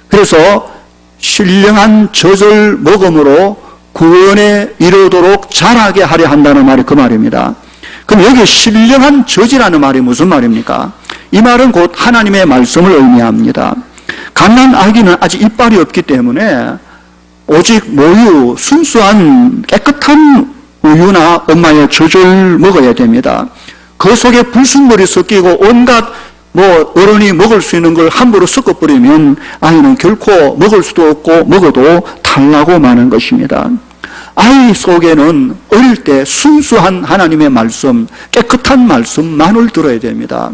그래서 신령한 젖을 먹음으로 구원에 이르도록 자라게 하려 한다는 말이 그 말입니다. 그럼 여기 신령한 젖이라는 말이 무슨 말입니까? 이 말은 곧 하나님의 말씀을 의미합니다. 갓난 아기는 아직 이빨이 없기 때문에 오직 모유, 순수한 깨끗한 우유나 엄마의 젖을 먹어야 됩니다. 그 속에 불순물이 섞이고 온갖 어른이 먹을 수 있는 걸 함부로 섞어버리면 아이는 결코 먹을 수도 없고 먹어도 탈나고 마는 것입니다. 아이 속에는 어릴 때 순수한 하나님의 말씀, 깨끗한 말씀만을 들어야 됩니다.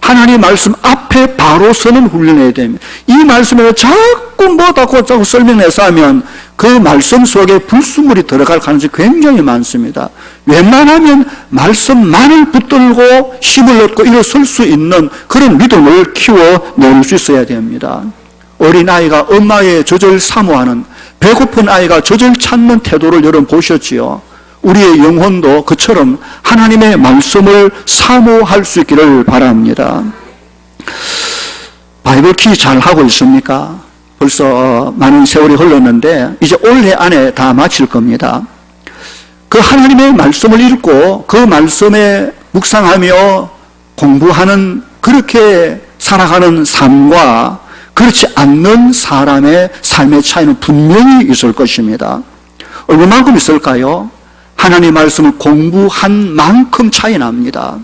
하나님 말씀 앞에 바로 서는 훈련해야 됩니다. 이 말씀을 자꾸 자꾸 설명해서 하면 그 말씀 속에 불순물이 들어갈 가능성이 굉장히 많습니다. 웬만하면 말씀만을 붙들고 힘을 얻고 일어설 수 있는 그런 믿음을 키워낼 수 있어야 됩니다. 어린아이가 엄마의 젖을 사모하는, 배고픈 아이가 젖을 찾는 태도를 여러분 보셨지요? 우리의 영혼도 그처럼 하나님의 말씀을 사모할 수 있기를 바랍니다. 바이블키 잘 하고 있습니까? 벌써 많은 세월이 흘렀는데 이제 올해 안에 다 마칠 겁니다. 그 하나님의 말씀을 읽고 그 말씀에 묵상하며 공부하는, 그렇게 살아가는 삶과 그렇지 않는 사람의 삶의 차이는 분명히 있을 것입니다. 얼마만큼 있을까요? 하나님 말씀을 공부한 만큼 차이 납니다.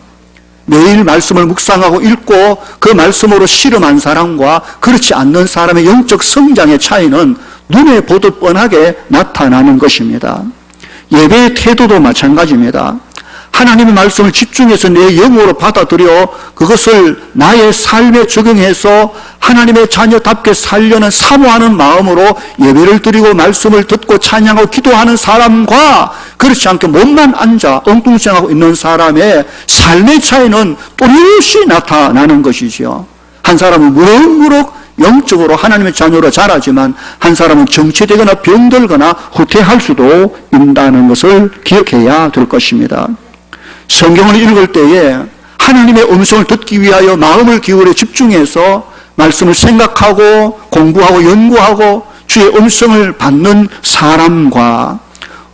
매일 말씀을 묵상하고 읽고 그 말씀으로 실험한 사람과 그렇지 않는 사람의 영적 성장의 차이는 눈에 보듯 뻔하게 나타나는 것입니다. 예배의 태도도 마찬가지입니다. 하나님의 말씀을 집중해서 내 영으로 받아들여 그것을 나의 삶에 적용해서 하나님의 자녀답게 살려는 사모하는 마음으로 예배를 드리고 말씀을 듣고 찬양하고 기도하는 사람과 그렇지 않게 몸만 앉아 엉뚱생하고 있는 사람의 삶의 차이는 또렷이 나타나는 것이죠. 한 사람은 무럭무럭 영적으로 하나님의 자녀로 자라지만 한 사람은 정체되거나 병들거나 후퇴할 수도 있다는 것을 기억해야 될 것입니다. 성경을 읽을 때에 하나님의 음성을 듣기 위하여 마음을 기울여 집중해서 말씀을 생각하고 공부하고 연구하고 주의 음성을 받는 사람과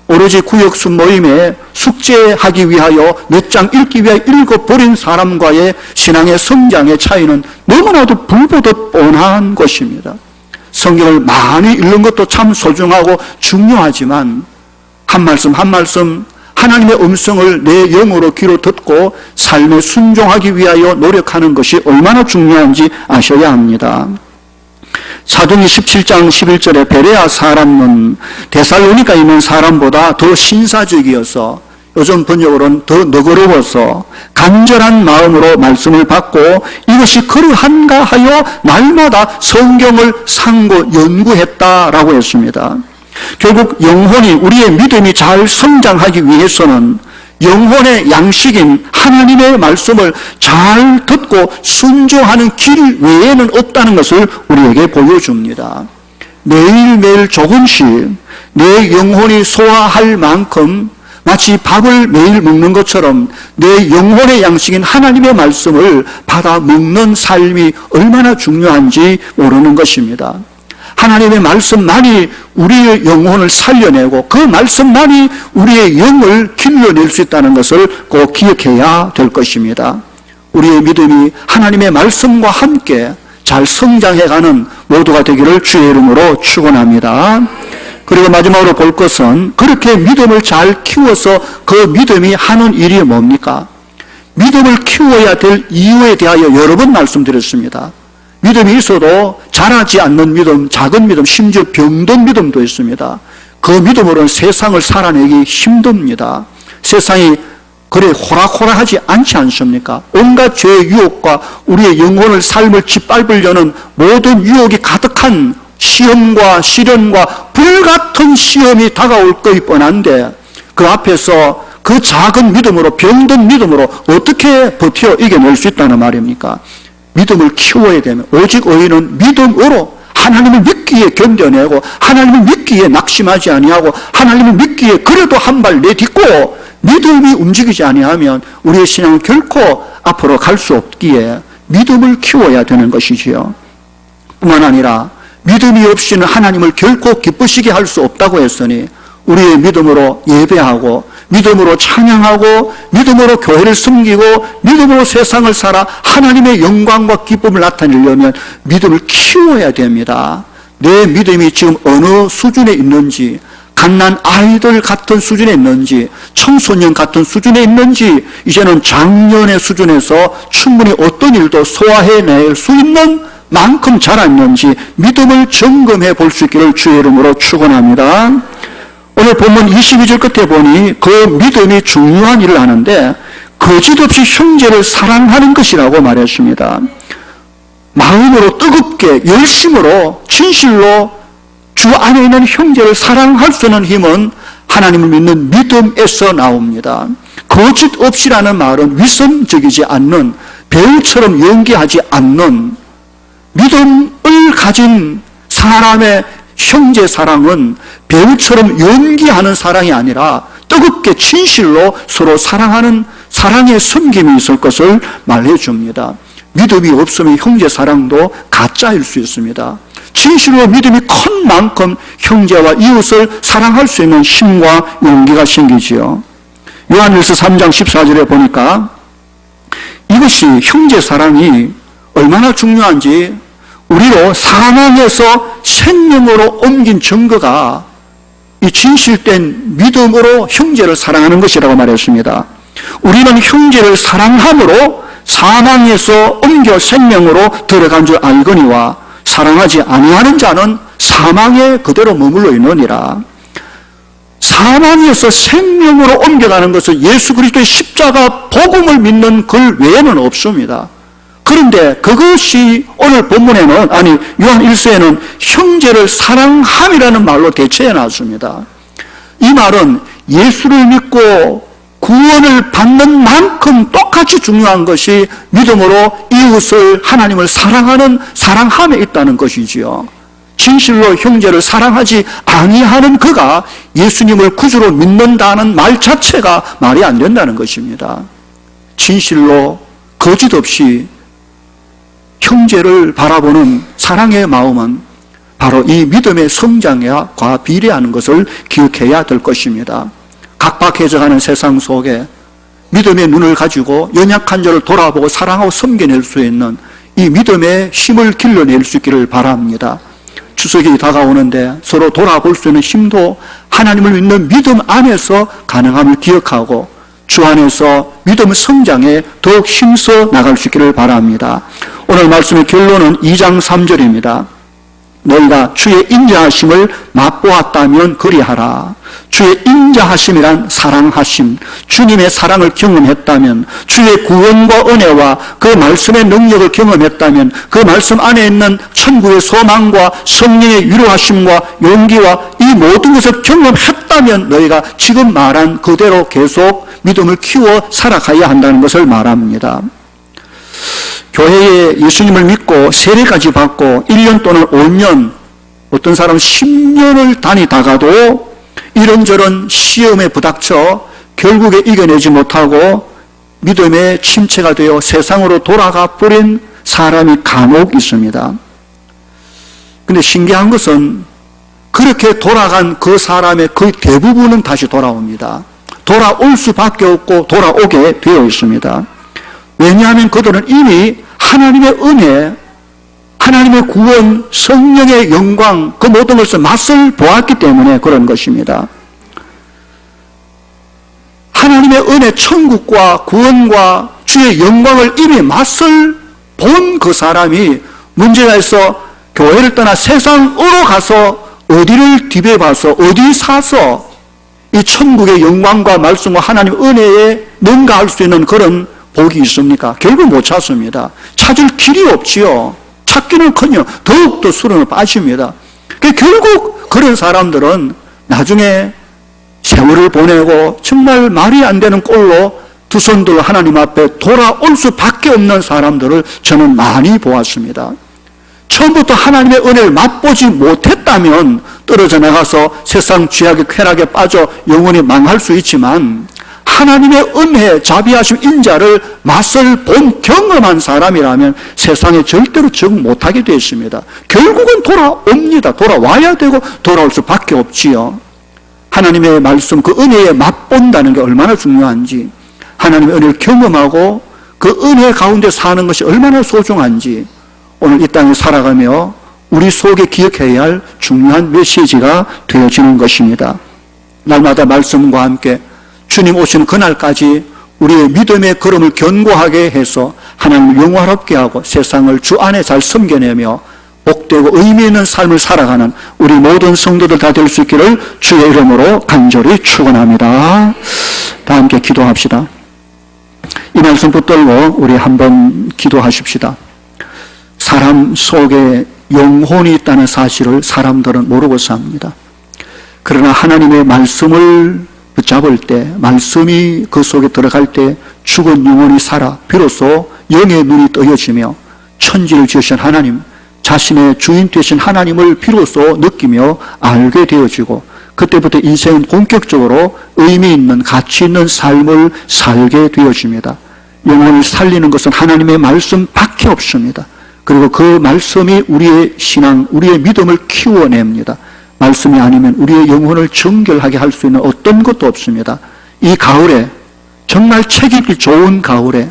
오로지 구역순 모임에 숙제하기 위하여 몇 장 읽기 위하여 읽어버린 사람과의 신앙의 성장의 차이는 너무나도 불보듯 뻔한 것입니다. 성경을 많이 읽는 것도 참 소중하고 중요하지만 한 말씀 한 말씀 하나님의 음성을 내 영으로 귀로 듣고 삶에 순종하기 위하여 노력하는 것이 얼마나 중요한지 아셔야 합니다. 사도행전 17장 11절에 베레아 사람은 데살로니가에 있는 사람보다 더 신사적이어서, 요즘 번역으로는 더 너그러워서 간절한 마음으로 말씀을 받고 이것이 그러한가 하여 날마다 성경을 상고 연구했다라고 했습니다. 결국 영혼이, 우리의 믿음이 잘 성장하기 위해서는 영혼의 양식인 하나님의 말씀을 잘 듣고 순종하는 길 외에는 없다는 것을 우리에게 보여줍니다. 매일매일 조금씩 내 영혼이 소화할 만큼 마치 밥을 매일 먹는 것처럼 내 영혼의 양식인 하나님의 말씀을 받아 먹는 삶이 얼마나 중요한지 모르는 것입니다. 하나님의 말씀만이 우리의 영혼을 살려내고 그 말씀만이 우리의 영을 길러낼 수 있다는 것을 꼭 기억해야 될 것입니다. 우리의 믿음이 하나님의 말씀과 함께 잘 성장해가는 모두가 되기를 주의 이름으로 축원합니다. 그리고 마지막으로 볼 것은 그렇게 믿음을 잘 키워서 그 믿음이 하는 일이 뭡니까? 믿음을 키워야 될 이유에 대하여 여러 번 말씀드렸습니다. 믿음이 있어도 자라지 않는 믿음, 작은 믿음, 심지어 병든 믿음도 있습니다. 그 믿음으로는 세상을 살아내기 힘듭니다. 세상이 그래 호락호락하지 않지 않습니까? 온갖 죄의 유혹과 우리의 영혼을 삶을 짓밟으려는 모든 유혹이 가득한 시험과 시련과 불같은 시험이 다가올 것이 뻔한데 그 앞에서 그 작은 믿음으로, 병든 믿음으로 어떻게 버텨 이겨낼 수 있다는 말입니까? 믿음을 키워야 되면 오직 의인은 믿음으로 하나님을 믿기에 견뎌내고 하나님을 믿기에 낙심하지 아니하고 하나님을 믿기에 그래도 한 발 내딛고 믿음이 움직이지 아니하면 우리의 신앙은 결코 앞으로 갈 수 없기에 믿음을 키워야 되는 것이지요. 뿐만 아니라 믿음이 없이는 하나님을 결코 기쁘시게 할 수 없다고 했으니 우리의 믿음으로 예배하고 믿음으로 찬양하고 믿음으로 교회를 섬기고 믿음으로 세상을 살아 하나님의 영광과 기쁨을 나타내려면 믿음을 키워야 됩니다. 내 믿음이 지금 어느 수준에 있는지, 갓난 아이들 같은 수준에 있는지, 청소년 같은 수준에 있는지, 이제는 장년의 수준에서 충분히 어떤 일도 소화해낼 수 있는 만큼 자랐는지 믿음을 점검해 볼 수 있기를 주의 이름으로 축원합니다. 오늘 본문 22절 끝에 보니 그 믿음이 중요한 일을 하는데 그 거짓없이 형제를 사랑하는 것이라고 말했습니다. 마음으로 뜨겁게 열심으로 진실로 주 안에 있는 형제를 사랑할 수 있는 힘은 하나님을 믿는 믿음에서 나옵니다. 거짓 없이라는 말은 위선적이지 않는, 배우처럼 연기하지 않는 믿음을 가진 사람의 형제 사랑은 배우처럼 연기하는 사랑이 아니라 뜨겁게 진실로 서로 사랑하는 사랑의 섬김이 있을 것을 말해 줍니다. 믿음이 없으면 형제 사랑도 가짜일 수 있습니다. 진실로 믿음이 큰 만큼 형제와 이웃을 사랑할 수 있는 힘과 용기가 생기지요. 요한일서 3장 14절에 보니까 이것이 형제 사랑이 얼마나 중요한지 우리로 사망에서 생명으로 옮긴 증거가 이 진실된 믿음으로 형제를 사랑하는 것이라고 말했습니다. 우리는 형제를 사랑함으로 사망에서 옮겨 생명으로 들어간 줄 알거니와 사랑하지 아니하는 자는 사망에 그대로 머물러 있느니라. 사망에서 생명으로 옮겨가는 것은 예수 그리스도의 십자가 복음을 믿는 글 외에는 없습니다. 그런데 그것이 오늘 본문에는, 아니 요한 1서에는 형제를 사랑함이라는 말로 대체해 놨습니다. 이 말은 예수를 믿고 구원을 받는 만큼 똑같이 중요한 것이 믿음으로 이웃을, 하나님을 사랑하는 사랑함에 있다는 것이지요. 진실로 형제를 사랑하지 아니하는 그가 예수님을 구주로 믿는다는 말 자체가 말이 안 된다는 것입니다. 진실로 거짓 없이 형제를 바라보는 사랑의 마음은 바로 이 믿음의 성장과 비례하는 것을 기억해야 될 것입니다. 각박해져가는 세상 속에 믿음의 눈을 가지고 연약한 자를 돌아보고 사랑하고 섬겨낼 수 있는 이 믿음의 힘을 길러낼 수 있기를 바랍니다. 추석이 다가오는데 서로 돌아볼 수 있는 힘도 하나님을 믿는 믿음 안에서 가능함을 기억하고 주 안에서 믿음 성장에 더욱 힘써 나갈 수 있기를 바랍니다. 오늘 말씀의 결론은 2장 3절입니다. 너희가 주의 인자하심을 맛보았다면 그리하라. 주의 인자하심이란 사랑하심, 주님의 사랑을 경험했다면, 주의 구원과 은혜와 그 말씀의 능력을 경험했다면, 그 말씀 안에 있는 천국의 소망과 성령의 위로하심과 용기와 이 모든 것을 경험했다면 너희가 지금 말한 그대로 계속 믿음을 키워 살아가야 한다는 것을 말합니다. 교회에 예수님을 믿고 세례까지 받고 1년 또는 5년, 어떤 사람은 10년을 다니다가도 이런저런 시험에 부닥쳐 결국에 이겨내지 못하고 믿음의 침체가 되어 세상으로 돌아가 버린 사람이 간혹 있습니다. 그런데 신기한 것은 그렇게 돌아간 그 사람의 거의 대부분은 다시 돌아옵니다. 돌아올 수밖에 없고 돌아오게 되어 있습니다. 왜냐하면 그들은 이미 하나님의 은혜, 하나님의 구원, 성령의 영광, 그 모든 것을 맛을 보았기 때문에 그런 것입니다. 하나님의 은혜, 천국과 구원과 주의 영광을 이미 맛을 본 그 사람이 문제가 있어 교회를 떠나 세상으로 가서 어디를 디벼봐서 어디 사서 이 천국의 영광과 말씀과 하나님 은혜에 능가할 수 있는 그런 복이 있습니까? 결국 못 찾습니다. 찾을 길이 없지요. 찾기는커녕 더욱더 수렁에 빠집니다. 결국 그런 사람들은 나중에 세월을 보내고 정말 말이 안 되는 꼴로 두 손 들어 하나님 앞에 돌아올 수밖에 없는 사람들을 저는 많이 보았습니다. 처음부터 하나님의 은혜를 맛보지 못했다면 떨어져 나가서 세상 죄악의 쾌락에 빠져 영원히 망할 수 있지만 하나님의 은혜, 자비하심, 인자를 맛을 본 경험한 사람이라면 세상에 절대로 적응 못하게 되어 있습니다. 결국은 돌아옵니다. 돌아와야 되고 돌아올 수밖에 없지요. 하나님의 말씀, 그 은혜에 맛본다는 게 얼마나 중요한지, 하나님의 은혜를 경험하고 그 은혜 가운데 사는 것이 얼마나 소중한지 오늘 이 땅에 살아가며 우리 속에 기억해야 할 중요한 메시지가 되어지는 것입니다. 날마다 말씀과 함께 주님 오시는 그날까지 우리의 믿음의 걸음을 견고하게 해서 하나님을 영화롭게 하고 세상을 주 안에 잘 섬겨내며 복되고 의미 있는 삶을 살아가는 우리 모든 성도들 다 될 수 있기를 주의 이름으로 간절히 축원합니다. 다 함께 기도합시다. 이 말씀 붙들고 우리 한번 기도하십시다. 사람 속에 영혼이 있다는 사실을 사람들은 모르고 삽니다. 그러나 하나님의 말씀을 붙잡을 때, 말씀이 그 속에 들어갈 때 죽은 영혼이 살아 비로소 영의 눈이 떠여지며 천지를 지으신 하나님, 자신의 주인 되신 하나님을 비로소 느끼며 알게 되어지고, 그때부터 인생은 본격적으로 의미 있는 가치 있는 삶을 살게 되어집니다. 영혼을 살리는 것은 하나님의 말씀밖에 없습니다. 그리고 그 말씀이 우리의 신앙, 우리의 믿음을 키워냅니다. 말씀이 아니면 우리의 영혼을 정결하게 할 수 있는 어떤 것도 없습니다. 이 가을에, 정말 책 읽기 좋은 가을에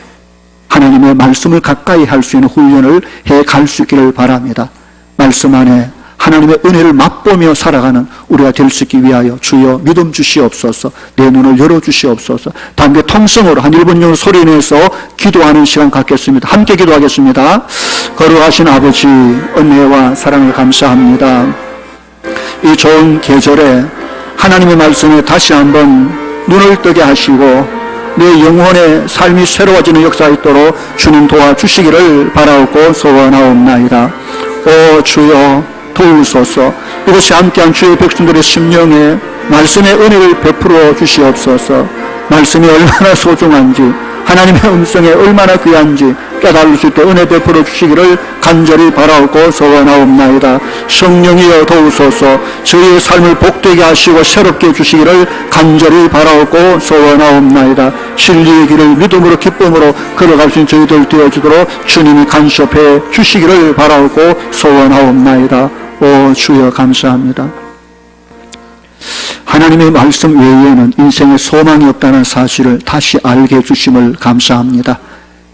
하나님의 말씀을 가까이 할 수 있는 훈련을 해 갈 수 있기를 바랍니다. 말씀 안에 하나님의 은혜를 맛보며 살아가는 우리가 될 수 있기 위하여 주여 믿음 주시옵소서, 내 눈을 열어주시옵소서. 다음에 통성으로 한 1분 정도 소리내서 기도하는 시간 갖겠습니다. 함께 기도하겠습니다. 거룩하신 아버지, 은혜와 사랑을 감사합니다. 이 좋은 계절에 하나님의 말씀에 다시 한번 눈을 뜨게 하시고 내 영혼의 삶이 새로워지는 역사가 있도록 주님 도와주시기를 바라옵고 소원하옵나이다. 오 주여 도우소서. 이곳에 함께한 주의 백성들의 심령에 말씀의 은혜를 베풀어 주시옵소서. 말씀이 얼마나 소중한지, 하나님의 음성이 얼마나 귀한지 깨달을 수 있도록 은혜 베풀어 주시기를 간절히 바라옵고 소원하옵나이다. 성령이여 도우소서. 저희의 삶을 복되게 하시고 새롭게 해주시기를 간절히 바라옵고 소원하옵나이다. 진리의 길을 믿음으로 기쁨으로 걸어갈 수 있는 저희들 되어주도록 주님이 간섭해 주시기를 바라옵고 소원하옵나이다. 오 주여 감사합니다. 하나님의 말씀 외에는 인생에 소망이 없다는 사실을 다시 알게 해주심을 감사합니다.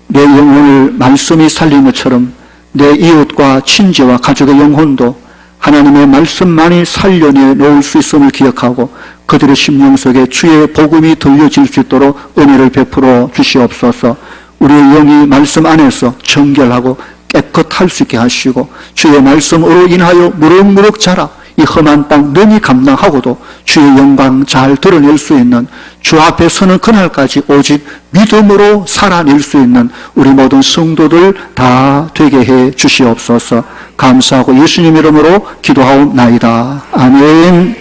내 영혼을 말씀이 살린 것처럼 내 이웃과 친지와 가족의 영혼도 하나님의 말씀만이 살려내 놓을 수 있음을 기억하고 그들의 심령 속에 주의 복음이 들려질 수 있도록 은혜를 베풀어 주시옵소서. 우리의 영이 말씀 안에서 정결하고 깨끗할 수 있게 하시고 주의 말씀으로 인하여 무럭무럭 자라 이 험한 땅 능히 감당하고도 주의 영광 잘 드러낼 수 있는, 주 앞에 서는 그날까지 오직 믿음으로 살아낼 수 있는 우리 모든 성도들 다 되게 해 주시옵소서. 감사하고 예수님 이름으로 기도하옵나이다. 아멘.